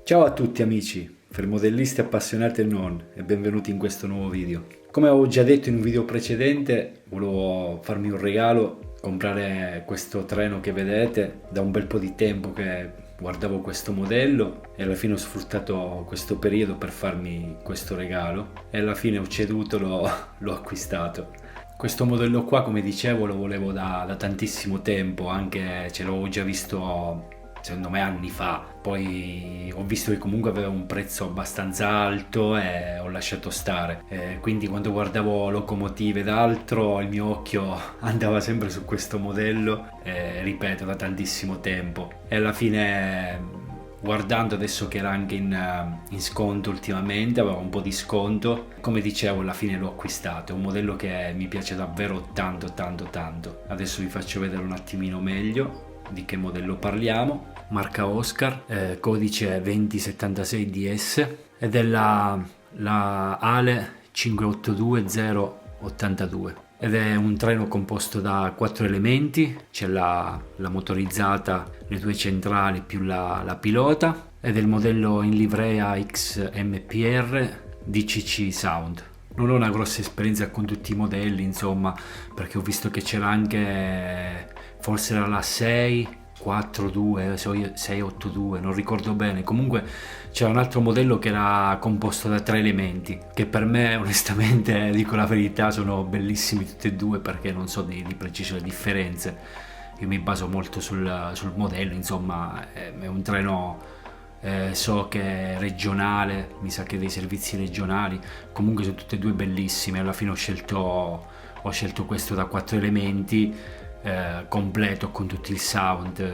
Ciao a tutti amici, fermodellisti appassionati e non, e benvenuti in questo nuovo video. Come avevo già detto in un video precedente, volevo farmi un regalo, comprare questo treno che vedete. Da un bel po' di tempo che guardavo questo modello e alla fine ho sfruttato questo periodo per farmi questo regalo e alla fine ho ceduto, l'ho acquistato. Questo modello qua, come dicevo, lo volevo da tantissimo tempo, anche ce l'avevo già visto secondo me anni fa. Poi ho visto che comunque aveva un prezzo abbastanza alto e ho lasciato stare. Quindi quando guardavo locomotive ed altro, il mio occhio andava sempre su questo modello, ripeto, da tantissimo tempo. E alla fine, guardando adesso che era anche in sconto ultimamente, aveva un po' di sconto, come dicevo alla fine l'ho acquistato. È un modello che mi piace davvero tanto tanto tanto. Adesso vi faccio vedere un attimino meglio di che modello parliamo. Marca Oscar, codice 2076DS ed è la Ale 582082 ed è un treno composto da 4 elementi. C'è la motorizzata, le due centrali più la pilota, ed è il modello in livrea XMPR DCC Sound. Non ho una grossa esperienza con tutti i modelli, insomma, perché ho visto che c'era anche, forse era la 642, 682, non ricordo bene. Comunque c'era un altro modello che era composto da 3 elementi, che per me, onestamente, dico la verità, sono bellissimi tutti e due, perché non so di preciso le differenze. Io mi baso molto sul modello, insomma, è un treno. So che è regionale, mi sa che dei servizi regionali. Comunque sono tutte e due bellissime. Alla fine ho scelto questo da 4 elementi, completo con tutto il sound,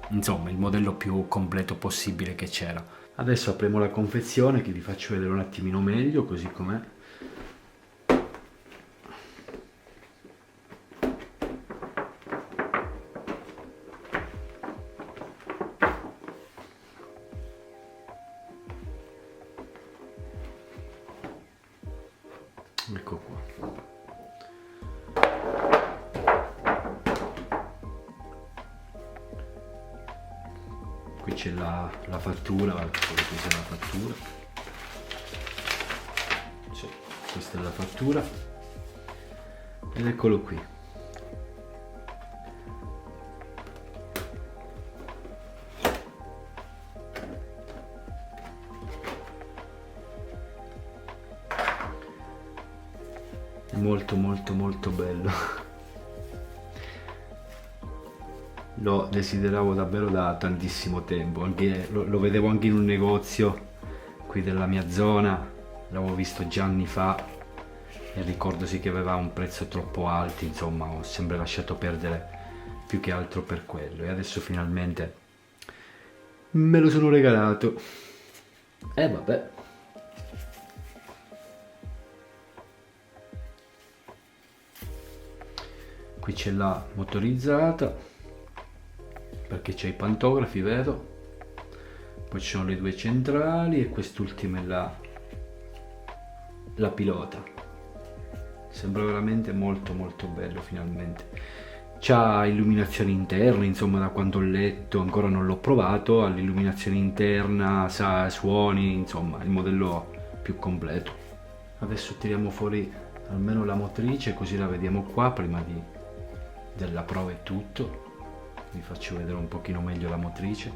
insomma il modello più completo possibile che c'era. Adesso apriamo la confezione, che vi faccio vedere un attimino meglio così com'è. Ecco qua. Qui c'è la fattura, questa è la fattura. Sì, questa è la fattura. Ed eccolo qui. È molto molto molto bello. Lo desideravo davvero da tantissimo tempo, anche, lo vedevo anche in un negozio qui della mia zona, l'avevo visto già anni fa e ricordo sì che aveva un prezzo troppo alto, insomma ho sempre lasciato perdere più che altro per quello, e adesso finalmente me lo sono regalato. E vabbè. Qui c'è la motorizzata, perché c'è i pantografi, vedo. Poi ci sono le due centrali e quest'ultima è la pilota. Sembra veramente molto molto bello finalmente. C'ha illuminazione interna, insomma, da quanto ho letto, ancora non l'ho provato, ha l'illuminazione interna, sa suoni, insomma il modello più completo. Adesso tiriamo fuori almeno la motrice, così la vediamo qua prima della prova e tutto. Vi faccio vedere un pochino meglio la motrice.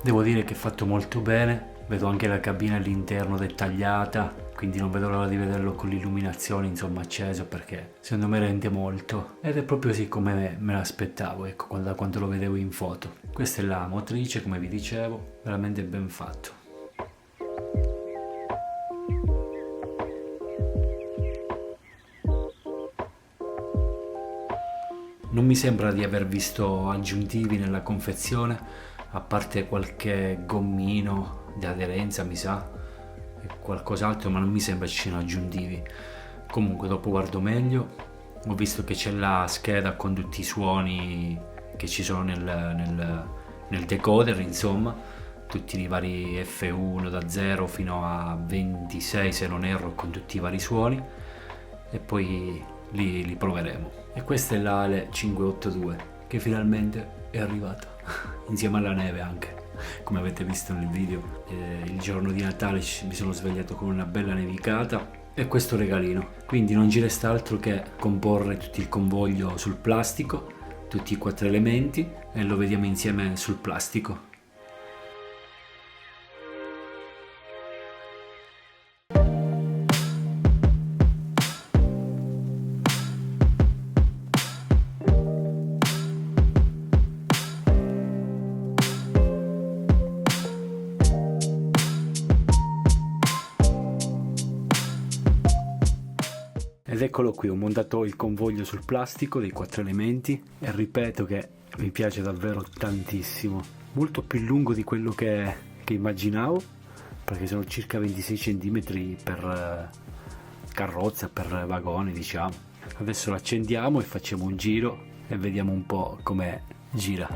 Devo dire che è fatto molto bene, vedo anche la cabina all'interno dettagliata, quindi non vedo l'ora di vederlo con l'illuminazione, insomma, acceso, perché secondo me rende molto, ed è proprio così come me l'aspettavo, ecco, da quando lo vedevo in foto. Questa è la motrice, come vi dicevo, veramente ben fatto. Non mi sembra di aver visto aggiuntivi nella confezione, a parte qualche gommino di aderenza, mi sa, e qualcos'altro, ma non mi sembra ci siano aggiuntivi. Comunque dopo guardo meglio, ho visto che c'è la scheda con tutti i suoni che ci sono nel decoder, insomma, tutti i vari F1 da 0 fino a 26 se non erro, con tutti i vari suoni. E poi li proveremo. E questa è la Ale 582 che finalmente è arrivata insieme alla neve anche, come avete visto nel video. Il giorno di Natale mi sono svegliato con una bella nevicata e questo regalino, quindi non ci resta altro che comporre tutto il convoglio sul plastico, tutti i 4 elementi, e lo vediamo insieme sul plastico. Ed eccolo qui, ho montato il convoglio sul plastico dei 4 elementi e ripeto che mi piace davvero tantissimo, molto più lungo di quello che immaginavo, perché sono circa 26 cm per carrozza, per vagone diciamo. Adesso lo accendiamo e facciamo un giro e vediamo un po' come gira.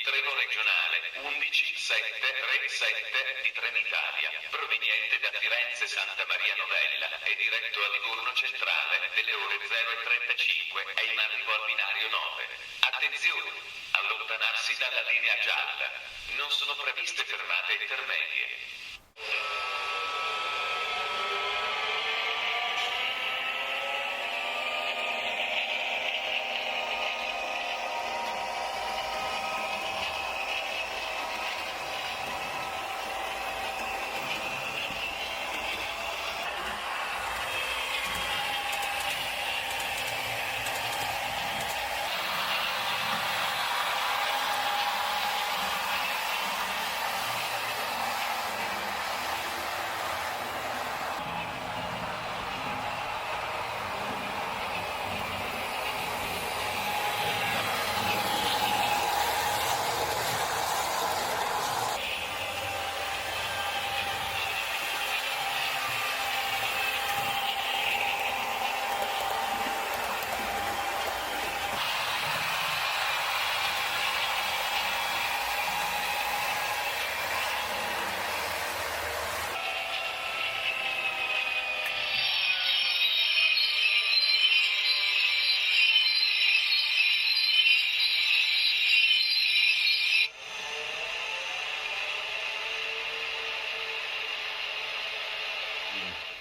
Treno regionale 11737 di Trenitalia, proveniente da Firenze Santa Maria Novella e diretto a Livorno Centrale delle ore 0:35 e in arrivo al binario 9. Attenzione! Allontanarsi dalla linea gialla. Non sono previste fermate intermedie.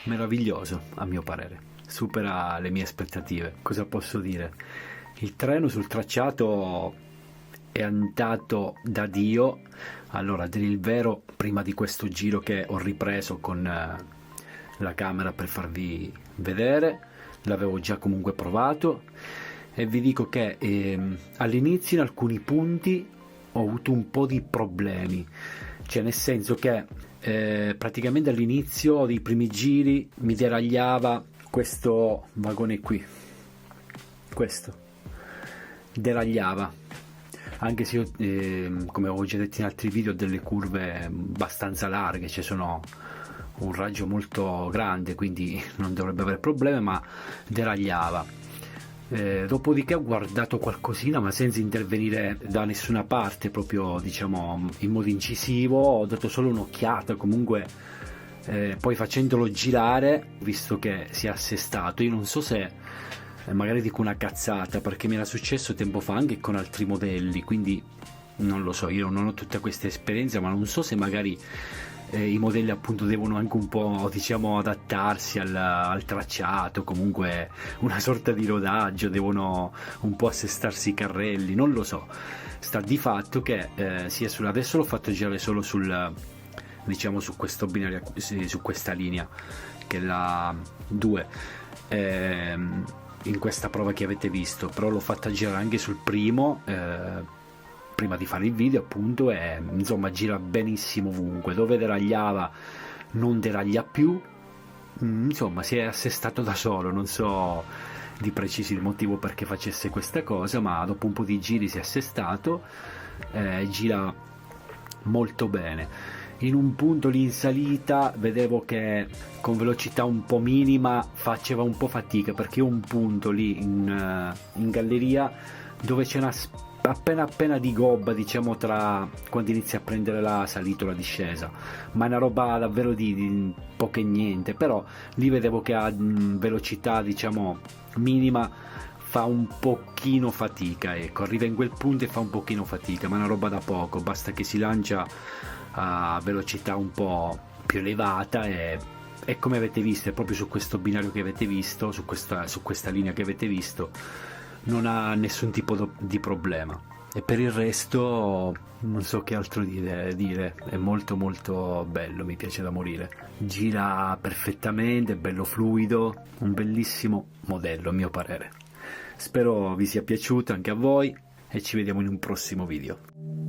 Meraviglioso a mio parere, supera le mie aspettative. Cosa posso dire? Il treno sul tracciato è andato da Dio. Allora, a dire il vero, prima di questo giro che ho ripreso con la camera per farvi vedere, l'avevo già comunque provato e vi dico che all'inizio in alcuni punti ho avuto un po' di problemi, cioè nel senso che praticamente all'inizio dei primi giri mi deragliava questo vagone qui, questo deragliava, anche se io come avevo già detto in altri video ho delle curve abbastanza larghe, cioè sono un raggio molto grande, quindi non dovrebbe avere problemi, ma deragliava. Dopodiché ho guardato qualcosina ma senza intervenire da nessuna parte, proprio diciamo in modo incisivo, ho dato solo un'occhiata, comunque poi facendolo girare ho visto che si è assestato. Io non so se magari dico una cazzata, perché mi era successo tempo fa anche con altri modelli, quindi non lo so, io non ho tutta questa esperienza, ma non so se magari I modelli appunto devono anche un po', diciamo, adattarsi al tracciato, comunque una sorta di rodaggio, devono un po' assestarsi i carrelli, non lo so. Sta di fatto che adesso l'ho fatto girare solo diciamo su questo binario, su questa linea che è la 2, in questa prova che avete visto, però l'ho fatta girare anche sul primo prima di fare il video appunto, e insomma gira benissimo ovunque, dove deragliava non deraglia più, insomma si è assestato da solo, non so di preciso il motivo perché facesse questa cosa, ma dopo un po' di giri si è assestato, gira molto bene. In un punto lì in salita vedevo che con velocità un po' minima faceva un po' fatica, perché ho un punto lì in galleria dove c'è una appena di gobba, diciamo, tra quando inizia a prendere la salita o la discesa, ma è una roba davvero di poco e niente, però lì vedevo che a velocità, diciamo, minima fa un pochino fatica, ecco, arriva in quel punto e fa un pochino fatica, ma è una roba da poco, basta che si lancia a velocità un po' più elevata e come avete visto, è proprio su questo binario che avete visto, su questa linea che avete visto, non ha nessun tipo di problema. E per il resto non so che altro dire, è molto molto bello, mi piace da morire, gira perfettamente, è bello fluido, un bellissimo modello a mio parere. Spero vi sia piaciuto anche a voi e ci vediamo in un prossimo video.